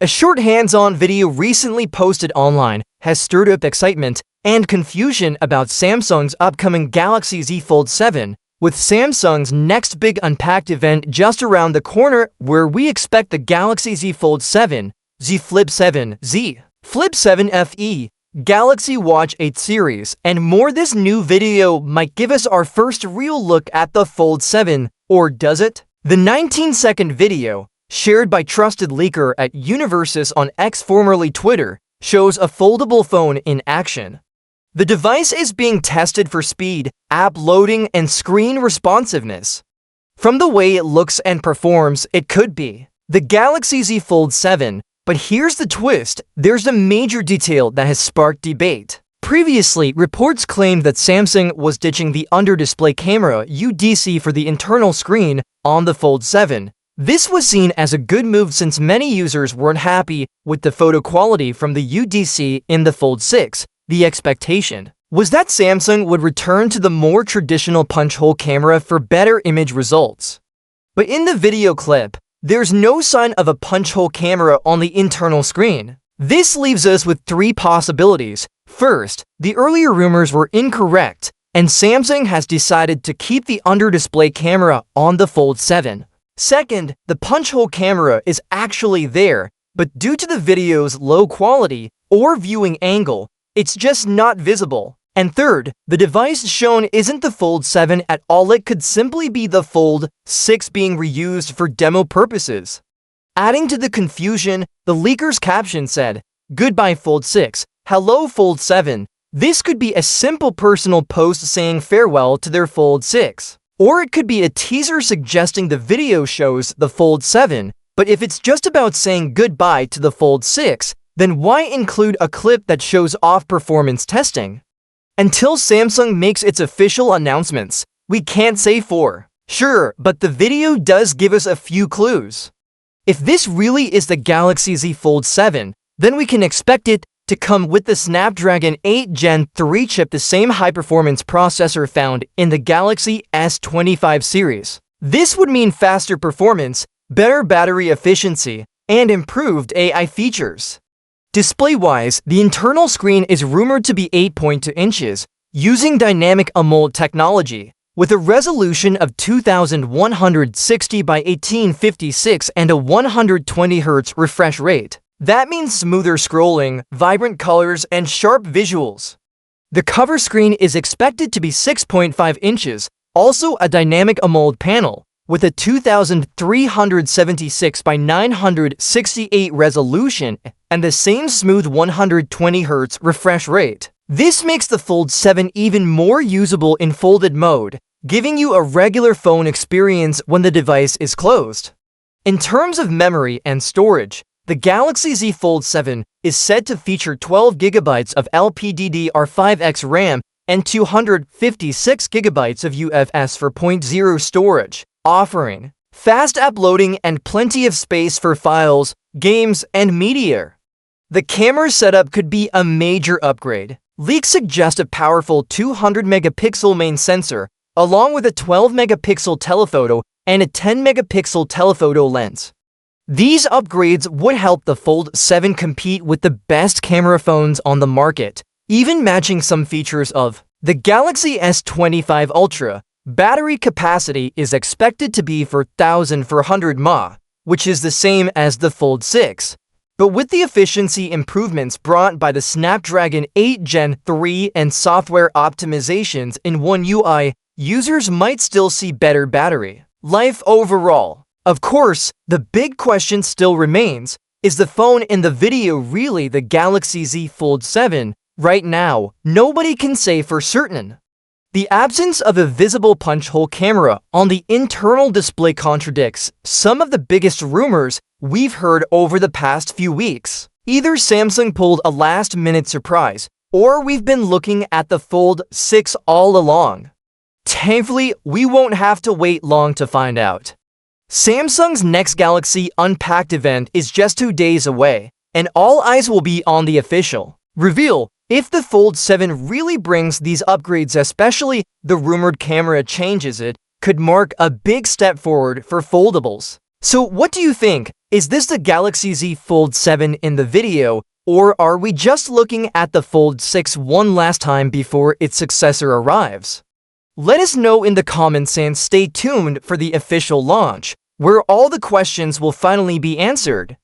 A short hands-on video recently posted online has stirred up excitement and confusion about Samsung's upcoming Galaxy Z Fold 7, with Samsung's next big Unpacked event just around the corner, where we expect the Galaxy Z Fold 7, Z Flip 7, Z Flip 7 FE, Galaxy Watch 8 series, and more. This new video might give us our first real look at the Fold 7, or does it? The 19-second video, shared by trusted leaker at Universus on X, formerly Twitter, shows a foldable phone in action. The device is being tested for speed, app loading, and screen responsiveness. From the way it looks and performs, it could be the Galaxy Z Fold 7, but here's the twist: there's a major detail that has sparked debate. Previously, reports claimed that Samsung was ditching the under-display camera UDC for the internal screen on the Fold 7. This was seen as a good move since many users weren't happy with the photo quality from the UDC in the Fold 6. The expectation was that Samsung would return to the more traditional punch-hole camera for better image results. But in the video clip, there's no sign of a punch-hole camera on the internal screen. This leaves us with three possibilities. First, the earlier rumors were incorrect, and Samsung has decided to keep the under-display camera on the Fold 7. Second, the punch-hole camera is actually there, but due to the video's low quality or viewing angle, it's just not visible. And third, the device shown isn't the Fold 7 at all. It could simply be the Fold 6 being reused for demo purposes. Adding to the confusion, the leaker's caption said, "Goodbye Fold 6, hello Fold 7." This could be a simple personal post saying farewell to their Fold 6. Or it could be a teaser suggesting the video shows the Fold 7, but if it's just about saying goodbye to the Fold 6, then why include a clip that shows off performance testing? Until Samsung makes its official announcements, we can't say for sure, but the video does give us a few clues. If this really is the Galaxy Z Fold 7, then we can expect it to come with the Snapdragon 8 Gen 3 chip, the same high-performance processor found in the Galaxy S25 series. This would mean faster performance, better battery efficiency, and improved AI features. Display-wise, the internal screen is rumored to be 8.2 inches, using Dynamic AMOLED technology, with a resolution of 2160 by 1856 and a 120 Hz refresh rate. That means smoother scrolling, vibrant colors, and sharp visuals. The cover screen is expected to be 6.5 inches, also a Dynamic AMOLED panel, with a 2376 by 968 resolution and the same smooth 120 Hz refresh rate. This makes the Fold 7 even more usable in folded mode, giving you a regular phone experience when the device is closed. In terms of memory and storage, the Galaxy Z Fold 7 is said to feature 12 GB of LPDDR5X RAM and 256 GB of UFS 4.0 storage, offering fast uploading and plenty of space for files, games, and media. The camera setup could be a major upgrade. Leaks suggest a powerful 200-megapixel main sensor, along with a 12-megapixel telephoto and a 10-megapixel telephoto lens. These upgrades would help the Fold 7 compete with the best camera phones on the market, even matching some features of the Galaxy S25 Ultra. Battery capacity is expected to be 4,400 mAh, which is the same as the Fold 6. But with the efficiency improvements brought by the Snapdragon 8 Gen 3 and software optimizations in One UI, users might still see better battery life overall. Of course, the big question still remains, is the phone in the video really the Galaxy Z Fold 7? Right now, nobody can say for certain. The absence of a visible punch-hole camera on the internal display contradicts some of the biggest rumors we've heard over the past few weeks. Either Samsung pulled a last-minute surprise, or we've been looking at the Fold 6 all along. Thankfully, we won't have to wait long to find out. Samsung's next Galaxy Unpacked event is just 2 days away, and all eyes will be on the official reveal. If the Fold 7 really brings these upgrades, especially the rumored camera changes, it could mark a big step forward for foldables. So what do you think? Is this the Galaxy Z Fold 7 in the video, or are we just looking at the Fold 6 one last time before its successor arrives? Let us know in the comments and stay tuned for the official launch, where all the questions will finally be answered.